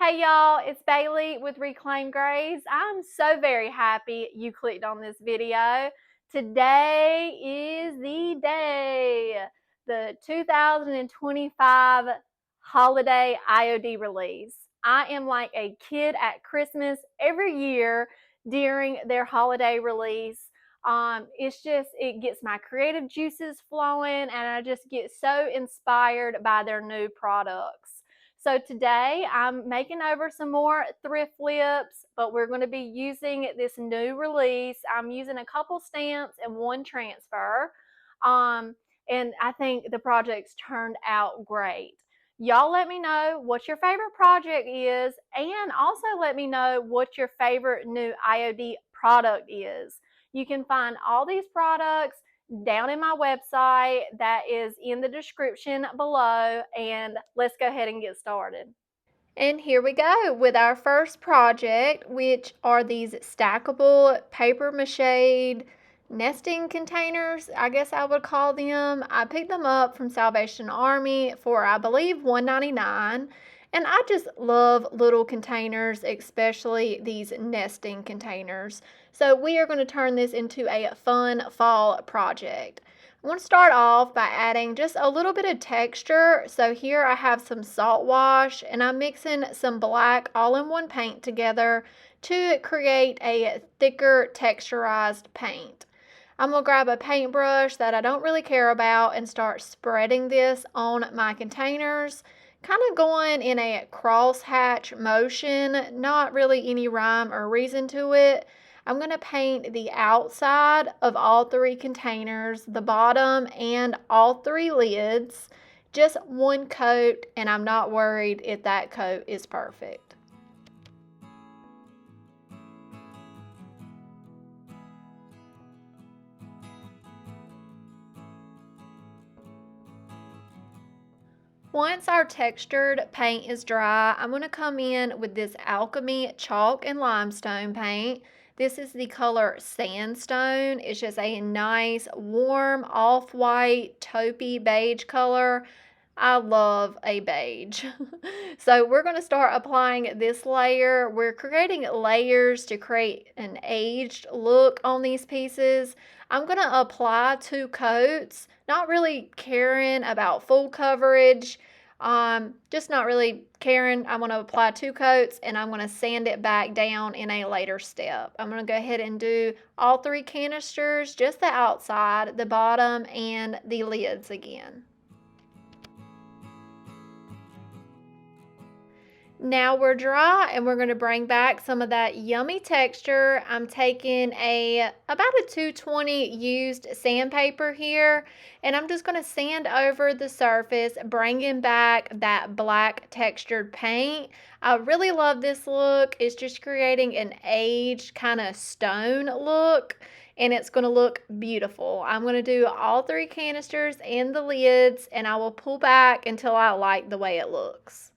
Hey y'all, it's Bailey with Reclaim Grays. I'm so very happy you clicked on this video. Today is the day, the 2025 holiday IOD release. I am like a kid at Christmas every year during their holiday release. It gets my creative juices flowing and I just get so inspired by their new products. So today I'm making over some more thrift flips, but we're going to be using this new release. I'm using a couple stamps and one transfer. And I think the project's turned out great. Y'all let me know what your favorite project is, and also let me know what your favorite new IOD product is. You can find all these products down in my website that is in the description below, and let's go ahead and get started. And here we go with our first project, which are these stackable paper mache nesting containers, I guess I would call them. I picked them up from Salvation Army for, I believe, $1.99. And I just love little containers, especially these nesting containers. So we are going to turn this into a fun fall project. I'm going to start off by adding just a little bit of texture. So here I have some salt wash and I'm mixing some black all-in-one paint together to create a thicker texturized paint. I'm going to grab a paintbrush that I don't really care about and start spreading this on my containers, kind of going in a crosshatch motion, not really any rhyme or reason to it. I'm going to paint the outside of all three containers, the bottom, and all three lids. Just one coat, and I'm not worried if that coat is perfect. Once our textured paint is dry, I'm going to come in with this Alchemy chalk and limestone paint. This is the color Sandstone. It's just a nice, warm, off-white, taupey beige color. I love a beige. So we're going to start applying this layer. We're creating layers to create an aged look on these pieces. I'm going to apply 2 coats, not really caring about full coverage. Just not really caring. I'm going to apply 2 coats and I'm going to sand it back down in a later step. I'm going to go ahead and do all 3 canisters, just the outside, the bottom, and the lids again. Now we're dry and we're going to bring back some of that yummy texture. I'm taking about a 220 used sandpaper here, and I'm just going to sand over the surface, bringing back that black textured paint. I really love this look. It's just creating an aged kind of stone look, and it's going to look beautiful. I'm going to do all 3 canisters and the lids, and I will pull back until I like the way it looks.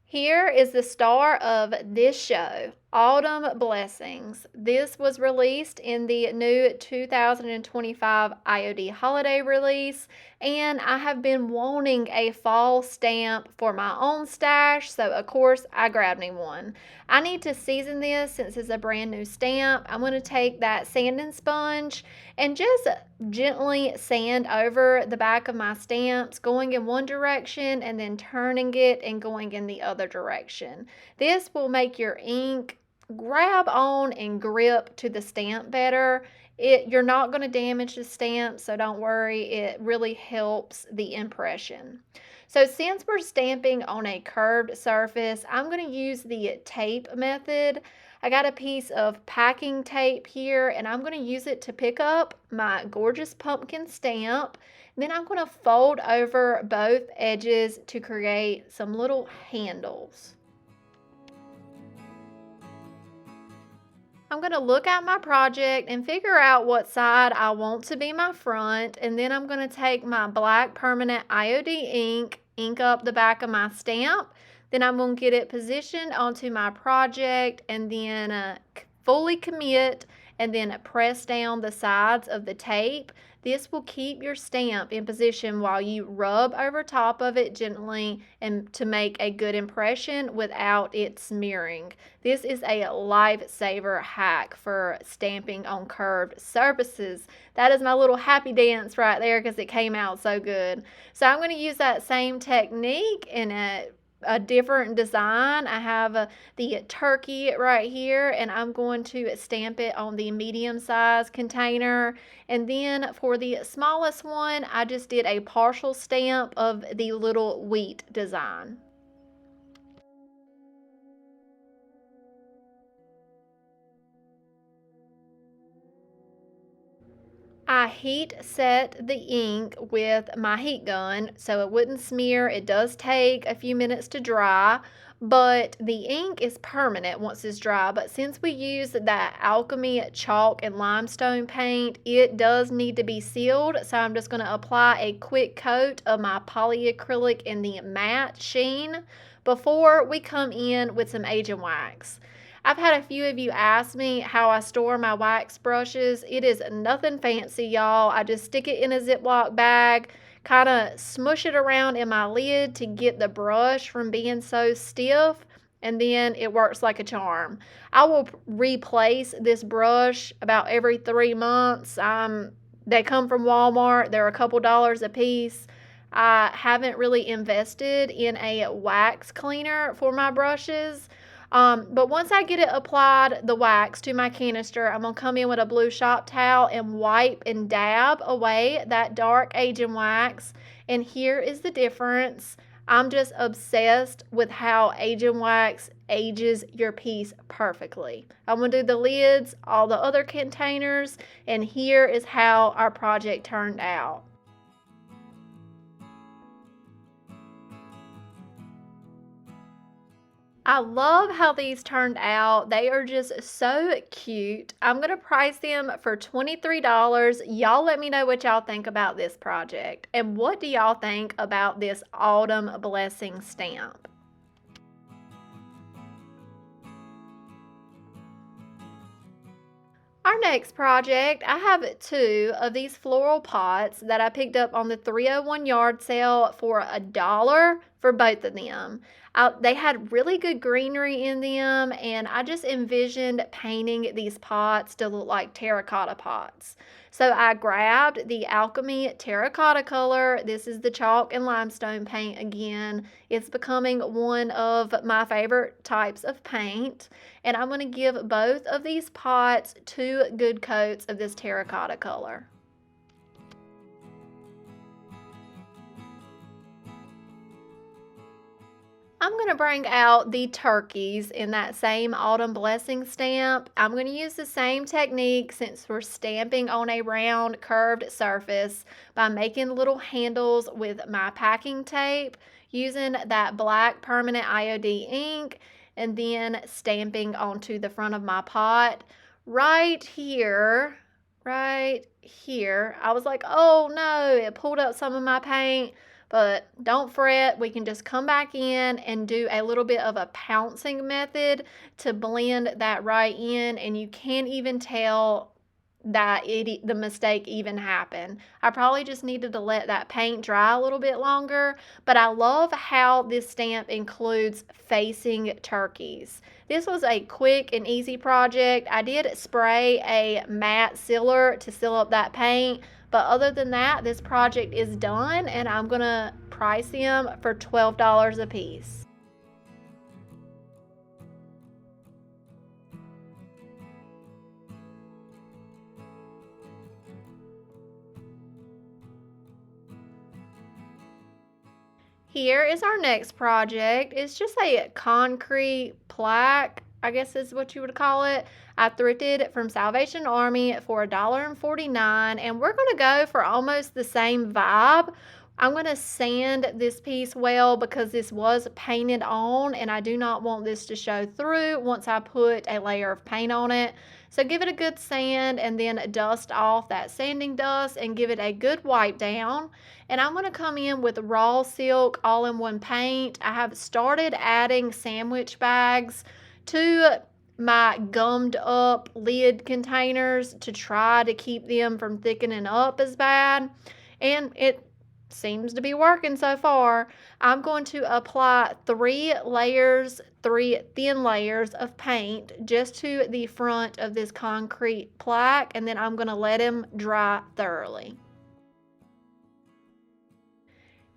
Here is the star of this show, Autumn Blessings. This was released in the new 2025 IOD Holiday release, and I have been wanting a fall stamp for my own stash, so of course I grabbed me one. I need to season this since it's a brand new stamp. I'm going to take that sanding sponge and just gently sand over the back of my stamps, going in one direction and then turning it and going in the other direction. This will make your ink grab on and grip to the stamp better. You're not going to damage the stamp, so don't worry. It really helps the impression. So since we're stamping on a curved surface, I'm going to use the tape method. I got a piece of packing tape here, and I'm going to use it to pick up my gorgeous pumpkin stamp. Then I'm going to fold over both edges to create some little handles. I'm going to look at my project and figure out what side I want to be my front, and then I'm going to take my black permanent IOD ink up the back of my stamp. Then I'm going to get it positioned onto my project and then fully commit and then press down the sides of the tape. This will keep your stamp in position while you rub over top of it gently and to make a good impression without it smearing. This is a lifesaver hack for stamping on curved surfaces. That is my little happy dance right there because it came out so good. So I'm going to use that same technique in a different design. I have the turkey right here, and I'm going to stamp it on the medium size container. And then for the smallest one, I just did a partial stamp of the little wheat design. I heat set the ink with my heat gun so it wouldn't smear. It does take a few minutes to dry, but the ink is permanent once it's dry. But since we use that Alchemy chalk and limestone paint, it does need to be sealed. So I'm just going to apply a quick coat of my polyacrylic in the matte sheen before we come in with some agent wax. I've had a few of you ask me how I store my wax brushes. It is nothing fancy, y'all. I just stick it in a Ziploc bag, kind of smush it around in my lid to get the brush from being so stiff, and then it works like a charm. I will replace this brush about every 3 months. They come from Walmart. They're a couple dollars a piece. I haven't really invested in a wax cleaner for my brushes. But once I get it applied, the wax to my canister, I'm going to come in with a blue shop towel and wipe and dab away that dark agent wax. And here is the difference. I'm just obsessed with how agent wax ages your piece perfectly. I'm going to do the lids, all the other containers, and here is how our project turned out. I love how these turned out. They are just so cute. I'm going to price them for $23. Y'all let me know what y'all think about this project. And what do y'all think about this Autumn Blessing stamp? Our next project, I have 2 of these floral pots that I picked up on the 301 yard sale for $1 for both of them. They had really good greenery in them, and I just envisioned painting these pots to look like terracotta pots. So I grabbed the Alchemy terracotta color. This is the chalk and limestone paint again. It's becoming one of my favorite types of paint. And I'm going to give both of these pots 2 good coats of this terracotta color. I'm going to bring out the turkeys in that same Autumn Blessing stamp. I'm going to use the same technique since we're stamping on a round curved surface by making little handles with my packing tape, using that black permanent IOD ink, and then stamping onto the front of my pot. Right here, I was like, oh no, it pulled up some of my paint. But don't fret, we can just come back in and do a little bit of a pouncing method to blend that right in, and you can't even tell that the mistake even happened. I probably just needed to let that paint dry a little bit longer, but I love how this stamp includes facing turkeys. This was a quick and easy project. I did spray a matte sealer to seal up that paint, but other than that, this project is done, and I'm going to price them for $12 a piece. Here is our next project. It's just a concrete plaque, I guess is what you would call it. I thrifted from Salvation Army for $1.49, and we're going to go for almost the same vibe. I'm going to sand this piece well because this was painted on, and I do not want this to show through once I put a layer of paint on it. So give it a good sand and then dust off that sanding dust and give it a good wipe down. And I'm going to come in with raw silk all-in-one paint. I have started adding sandwich bags to my gummed up lid containers to try to keep them from thickening up as bad, and it seems to be working so far. I'm going to apply 3 thin layers of paint just to the front of this concrete plaque, and then I'm going to let them dry thoroughly.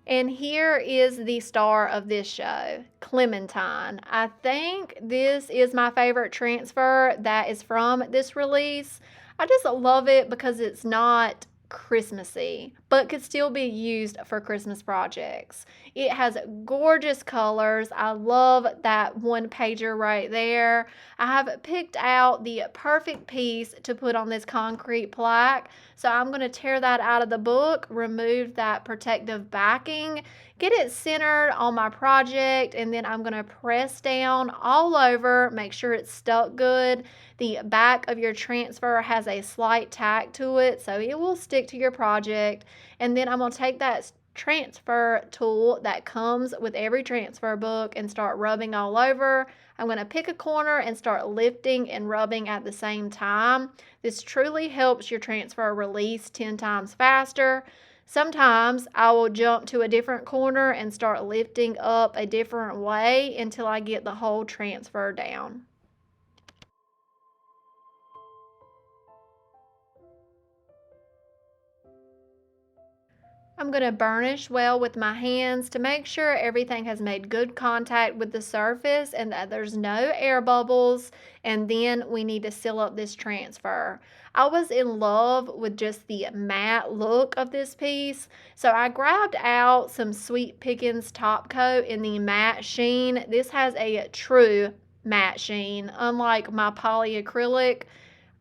And here is the star of this show, Clementine. I think this is my favorite transfer that is from this release. I just love it because it's not Christmassy, but could still be used for Christmas projects. It has gorgeous colors. I love that one pager right there. I have picked out the perfect piece to put on this concrete plaque. So I'm going to tear that out of the book, remove that protective backing, get it centered on my project, and then I'm going to press down all over, make sure it's stuck good. The back of your transfer has a slight tack to it, so it will stick to your project. And then I'm going to take that transfer tool that comes with every transfer book and start rubbing all over. I'm going to pick a corner and start lifting and rubbing at the same time. This truly helps your transfer release 10 times faster. Sometimes I will jump to a different corner and start lifting up a different way until I get the whole transfer down. I'm going to burnish well with my hands to make sure everything has made good contact with the surface and that there's no air bubbles, and then we need to seal up this transfer. I was in love with just the matte look of this piece, so I grabbed out some Sweet Pickins top coat in the matte sheen. This has a true matte sheen, unlike my polyacrylic.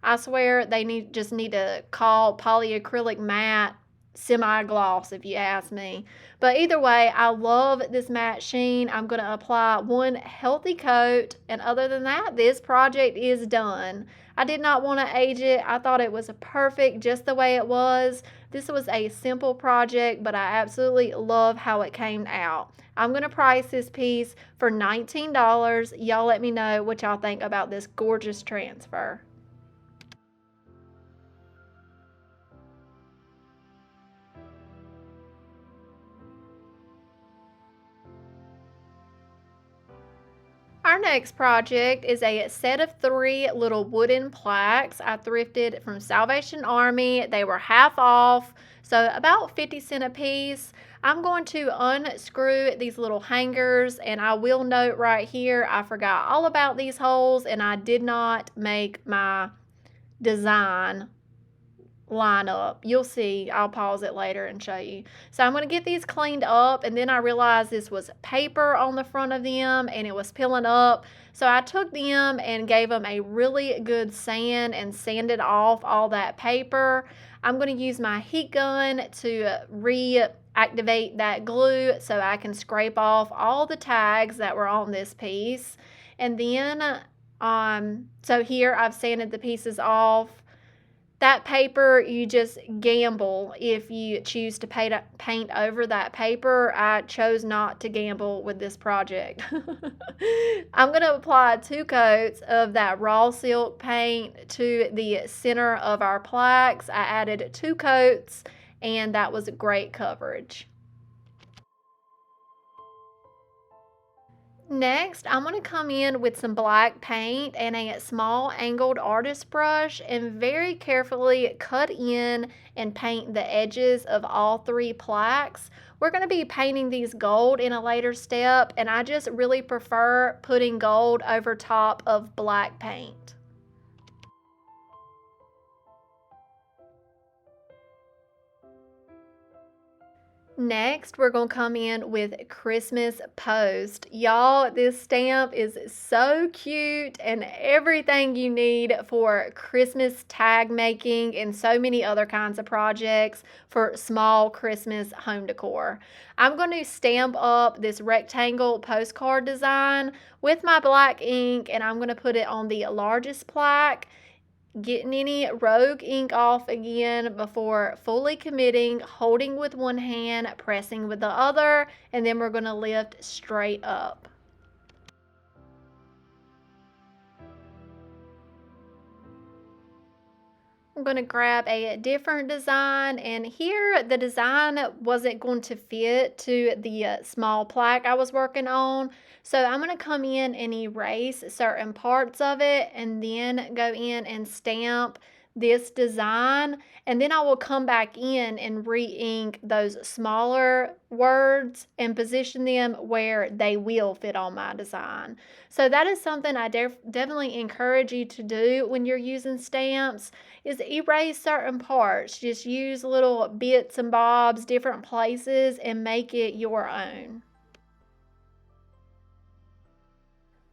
I swear they just need to call polyacrylic matte semi-gloss if you ask me. But either way, I love this matte sheen. I'm going to apply one healthy coat, and other than that, this project is done. I did not want to age it. I thought it was perfect just the way it was. This was a simple project, but I absolutely love how it came out. I'm going to price this piece for $19. Y'all let me know what y'all think about this gorgeous transfer. Our next project is a set of 3 little wooden plaques I thrifted from Salvation Army. They were half off, so about 50 cents a piece. I'm going to unscrew these little hangers, and I will note right here, I forgot all about these holes, and I did not make my design line up. You'll see. I'll pause it later and show you. So I'm going to get these cleaned up, and then I realized this was paper on the front of them and it was peeling up. So I took them and gave them a really good sand and sanded off all that paper. I'm going to use my heat gun to reactivate that glue so I can scrape off all the tags that were on this piece. And then so here I've sanded the pieces off. That paper, you just gamble if you choose to paint over that paper. I chose not to gamble with this project. I'm going to apply 2 coats of that raw silk paint to the center of our plaques. I added 2 coats, and that was great coverage. Next, I'm going to come in with some black paint and a small angled artist brush and very carefully cut in and paint the edges of all 3 plaques. We're going to be painting these gold in a later step, and I just really prefer putting gold over top of black paint. Next, we're going to come in with Christmas Post. Y'all, this stamp is so cute and everything you need for Christmas tag making and so many other kinds of projects for small Christmas home decor. I'm going to stamp up this rectangle postcard design with my black ink, and I'm going to put it on the largest plaque, getting any rogue ink off again before fully committing, holding with one hand, pressing with the other, and then we're going to lift straight up. I'm going to grab a different design, and here the design wasn't going to fit to the small plaque I was working on. So I'm going to come in and erase certain parts of it and then go in and stamp this design, and then I will come back in and re-ink those smaller words and position them where they will fit on my design. So that is something I definitely encourage you to do when you're using stamps, is erase certain parts. Just use little bits and bobs, different places, and make it your own.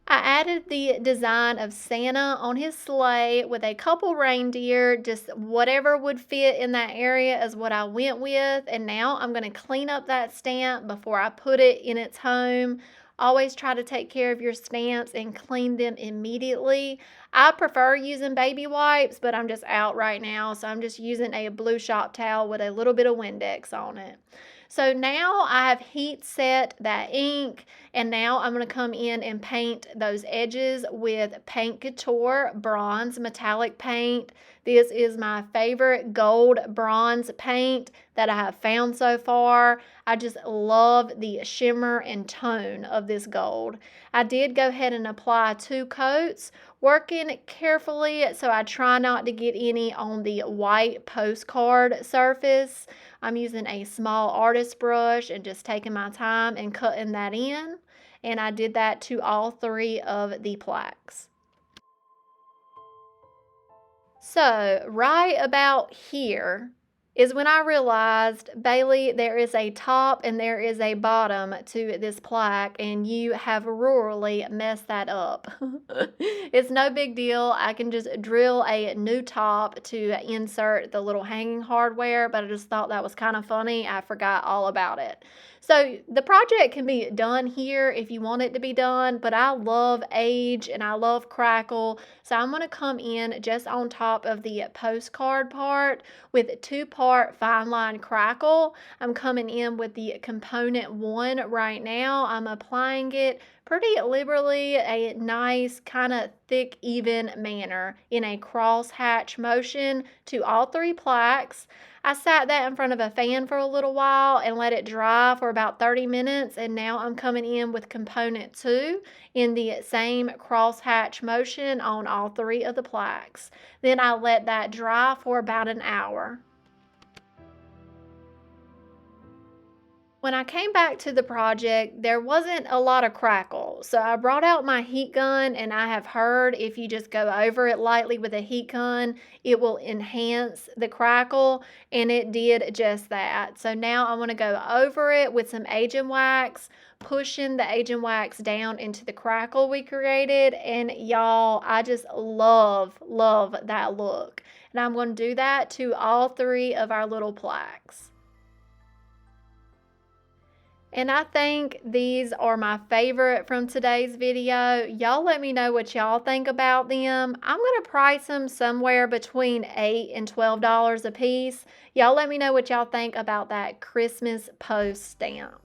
I added the design of Santa on his sleigh with a couple reindeer, just whatever would fit in that area is what I went with. And now I'm going to clean up that stamp before I put it in its home. Always try to take care of your stamps and clean them immediately. I prefer using baby wipes, but I'm just out right now, so I'm just using a blue shop towel with a little bit of Windex on it. So now I have heat set that ink, and now I'm going to come in and paint those edges with Paint Couture bronze metallic paint. This is my favorite gold bronze paint that I have found so far. I just love the shimmer and tone of this gold. I did go ahead and apply 2 coats, working carefully so I try not to get any on the white postcard surface. I'm using a small artist brush and just taking my time and cutting that in. And I did that to all 3 of the plaques. So right about here is when I realized, Bailey, there is a top and there is a bottom to this plaque, and you have rurally messed that up. It's no big deal. I can just drill a new top to insert the little hanging hardware, but I just thought that was kind of funny. I forgot all about it. So the project can be done here if you want it to be done, but I love age and I love crackle. So I'm going to come in just on top of the postcard part with 2-part fine line crackle. I'm coming in with the component 1 right now. I'm applying it pretty liberally, a nice kind of thick, even manner in a cross hatch motion to all 3 plaques. I sat that in front of a fan for a little while and let it dry for about 30 minutes, and now I'm coming in with component 2 in the same cross hatch motion on all 3 of the plaques. Then I let that dry for about an hour. When I came back to the project, there wasn't a lot of crackle, so I brought out my heat gun, and I have heard if you just go over it lightly with a heat gun, it will enhance the crackle, and it did just that. So now I want to go over it with some agent wax, pushing the agent wax down into the crackle we created, and y'all, I just love that look. And I'm going to do that to all 3 of our little plaques. And I think these are my favorite from today's video. Y'all let me know what y'all think about them. I'm going to price them somewhere between $8 and $12 a piece. Y'all let me know what y'all think about that Christmas post stamp.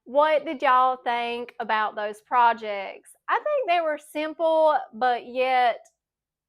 What did y'all think about those projects? I think they were simple, but yet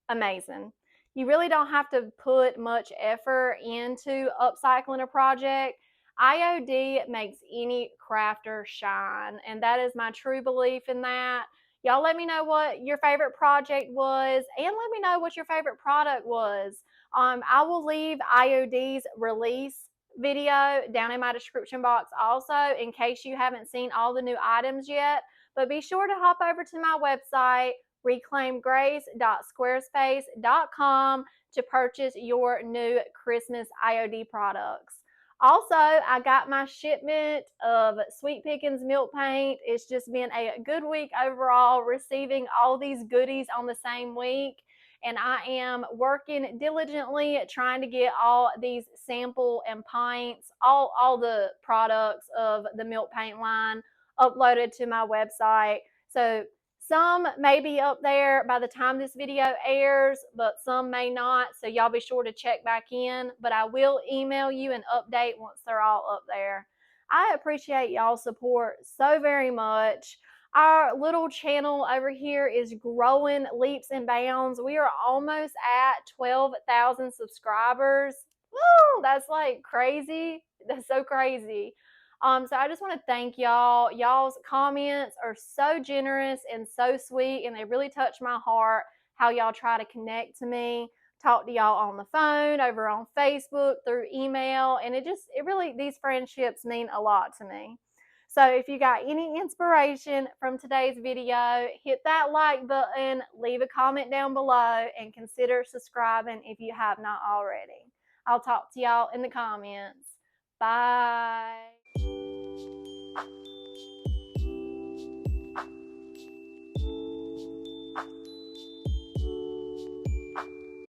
amazing. You really don't have to put much effort into upcycling a project. IOD makes any crafter shine, and that is my true belief in that. Y'all let me know what your favorite project was, and let me know what your favorite product was. I will leave IOD's release video down in my description box also, in case you haven't seen all the new items yet. But be sure to hop over to my website, reclaimgrace.squarespace.com, to purchase your new Christmas IOD products. Also, I got my shipment of Sweet Pickins milk paint. It's just been a good week overall, receiving all these goodies on the same week. And I am working diligently trying to get all these sample and pints, all the products of the milk paint line uploaded to my website. So some may be up there by the time this video airs, but some may not. So y'all be sure to check back in. But I will email you an update once they're all up there. I appreciate y'all's support so very much. Our little channel over here is growing leaps and bounds. We are almost at 12,000 subscribers. Woo! That's like crazy. That's so crazy. So I just want to thank y'all. Y'all's comments are so generous and so sweet, and they really touch my heart. How y'all try to connect to me, talk to y'all on the phone, over on Facebook, through email, and it really, these friendships mean a lot to me. So if you got any inspiration from today's video, hit that like button, leave a comment down below, and consider subscribing if you have not already. I'll talk to y'all in the comments. Bye.